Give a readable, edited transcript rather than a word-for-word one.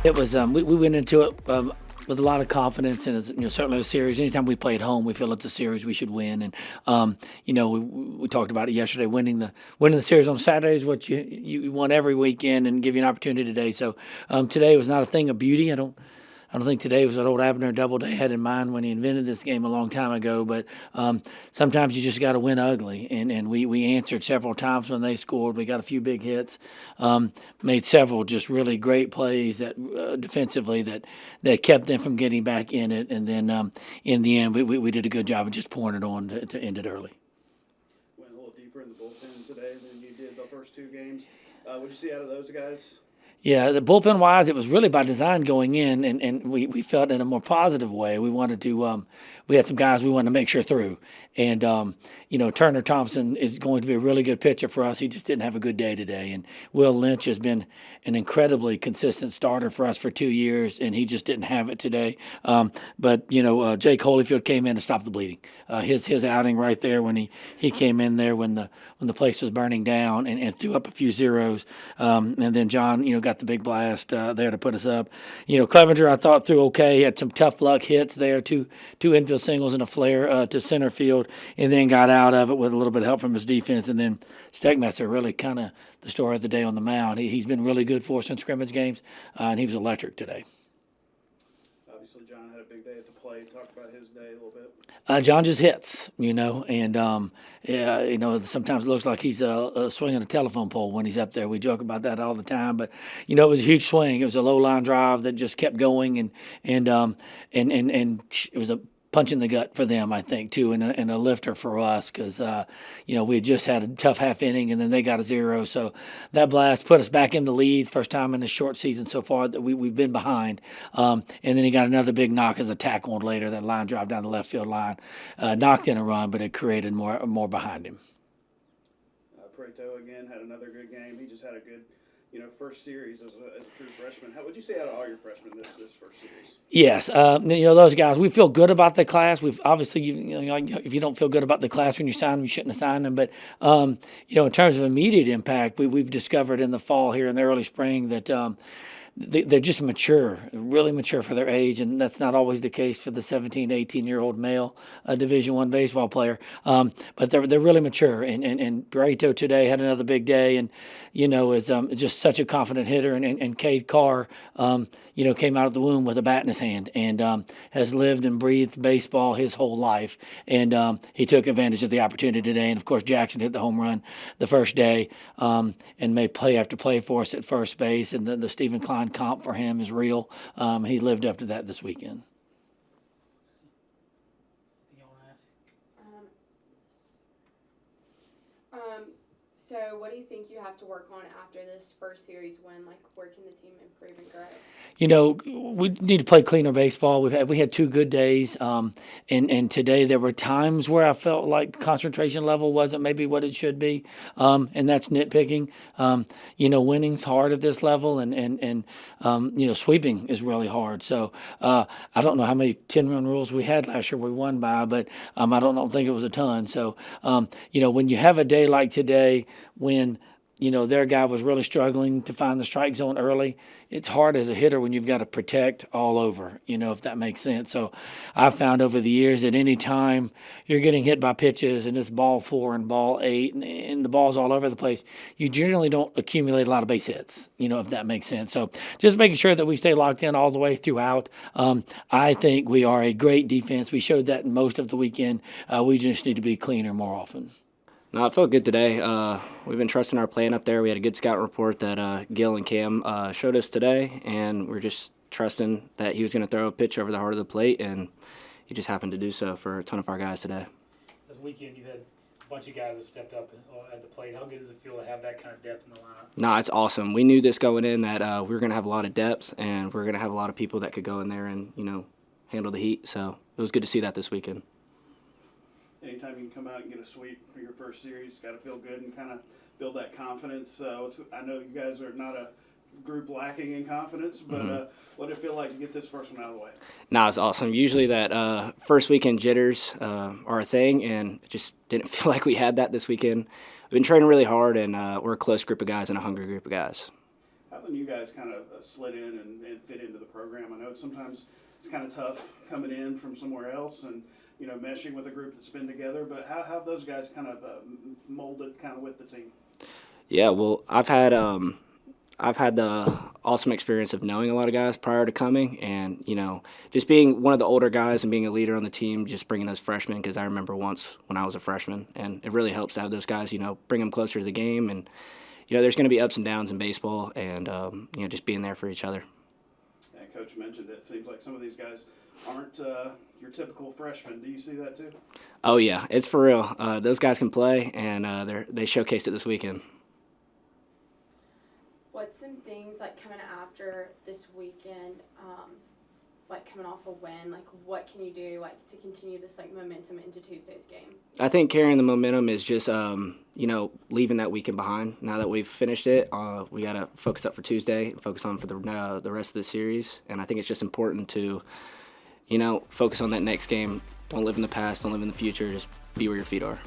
It was we went into it with a lot of confidence, and it's, certainly a series. Anytime we play at home, we feel it's a series we should win. And we talked about it yesterday. Winning the series on Saturday is what you want every weekend, and give you an opportunity today. So today was not a thing of beauty. I don't think today was what old Abner Doubleday had in mind when he invented this game a long time ago. But sometimes you just got to win ugly, and we answered several times when they scored. We got a few big hits, made several just really great plays that defensively that kept them from getting back in it. And then in the end, we did a good job of just pouring it on to end it early. Went a little deeper in the bullpen today than you did the first two games. What did you see out of those guys? Yeah, the bullpen wise, it was really by design going in, and we felt in a more positive way. We wanted to, we had some guys we wanted to make sure through. And, Turner Thompson is going to be a really good pitcher for us. He just didn't have a good day today. And Will Lynch has been an incredibly consistent starter for us for 2 years, and he just didn't have it today. But Jake Holyfield came in to stop the bleeding. His outing right there when he came in there when the place was burning down and threw up a few zeros. And then John, got the big blast there to put us up. Clevenger, I thought, threw okay. He had some tough luck hits there, two infield singles and a flare to center field, and then got out of it with a little bit of help from his defense. And then Stegmasser, really kind of the story of the day on the mound. He's been really good for us in scrimmage games, and he was electric today. Obviously, John had a big day at the plate. Talk about his day a little bit. John just hits, and sometimes it looks like he's swinging a telephone pole when he's up there. We joke about that all the time, but it was a huge swing. It was a low line drive that just kept going, and it was a punch in the gut for them, I think, too, and a lifter for us because, we had just had a tough half inning and then they got a zero. So that blast put us back in the lead, first time in the short season so far that we've been behind. And then he got another big knock as a tackle later, that line drive down the left field line. Knocked in a run, but it created more behind him. Preto, again, had another good game. He just had a good first series as a true freshman. How would you say out of all your freshmen this first series? Yes, those guys. We feel good about the class. We've obviously, if you don't feel good about the class when you sign them, you shouldn't have signed them. But in terms of immediate impact, we've discovered in the fall here in the early spring that they're just mature, really mature for their age, and that's not always the case for the 17, 18-year-old male Division I baseball player. But they're really mature, and Barreto today had another big day, and is just such a confident hitter, and Cade Carr, came out of the womb with a bat in his hand, and has lived and breathed baseball his whole life, and he took advantage of the opportunity today. And of course, Jackson hit the home run the first day, and made play after play for us at first base, and the Stephen Klein comp for him is real. He lived up to that this weekend. So what do you think you have to work on after this first series win? Like, where can the team improve and grow? We need to play cleaner baseball. We had 2 good days, and today there were times where I felt like concentration level wasn't maybe what it should be, and that's nitpicking. Winning's hard at this level, and sweeping is really hard. So I don't know how many 10-run rules we had last year we won by, but I don't think it was a ton. So when you have a day like today, when their guy was really struggling to find the strike zone early, it's hard as a hitter when you've got to protect all over, if that makes sense. So I've found over the years that any time you're getting hit by pitches and it's ball 4 and ball 8 and the ball's all over the place, you generally don't accumulate a lot of base hits, if that makes sense. So just making sure that we stay locked in all the way throughout. I think we are a great defense. We showed that in most of the weekend. We just need to be cleaner more often. No, it felt good today. We've been trusting our plan up there. We had a good scout report that Gil and Cam showed us today, and we're just trusting that he was going to throw a pitch over the heart of the plate, and he just happened to do so for a ton of our guys today. This weekend you had a bunch of guys that stepped up at the plate. How good does it feel to have that kind of depth in the lineup? No, it's awesome. We knew this going in that we were going to have a lot of depth, and we are going to have a lot of people that could go in there and, handle the heat. So it was good to see that this weekend. Anytime you can come out and get a sweep for your first series, it's got to feel good and kind of build that confidence. I know you guys are not a group lacking in confidence, but what did it feel like to get this first one out of the way? No, it's awesome. Usually that first weekend jitters are a thing, and it just didn't feel like we had that this weekend. We've been training really hard, and we're a close group of guys and a hungry group of guys. How then you guys kind of slid in and fit into the program? I know sometimes it's kind of tough coming in from somewhere else and, you know, meshing with a group that's been together, but how have those guys kind of molded kind of with the team? Yeah, well, I've had the awesome experience of knowing a lot of guys prior to coming, and you know, just being one of the older guys and being a leader on the team, just bringing those freshmen, because I remember once when I was a freshman, and it really helps to have those guys, you know, bring them closer to the game, and you know, there's going to be ups and downs in baseball, and you know, just being there for each other. And Coach mentioned it seems like some of these guys aren't your typical freshmen. Do you see that too? Oh yeah, it's for real. Those guys can play, and they showcased it this weekend. What's some things like coming after this weekend, like coming off a win, like what can you do like to continue this like momentum into Tuesday's game? I think carrying the momentum is just you know, leaving that weekend behind. Now that we've finished it, we got to focus up for Tuesday, focus on for the rest of the series, and I think it's just important to, you know, focus on that next game. Don't live in the past, don't live in the future, just be where your feet are.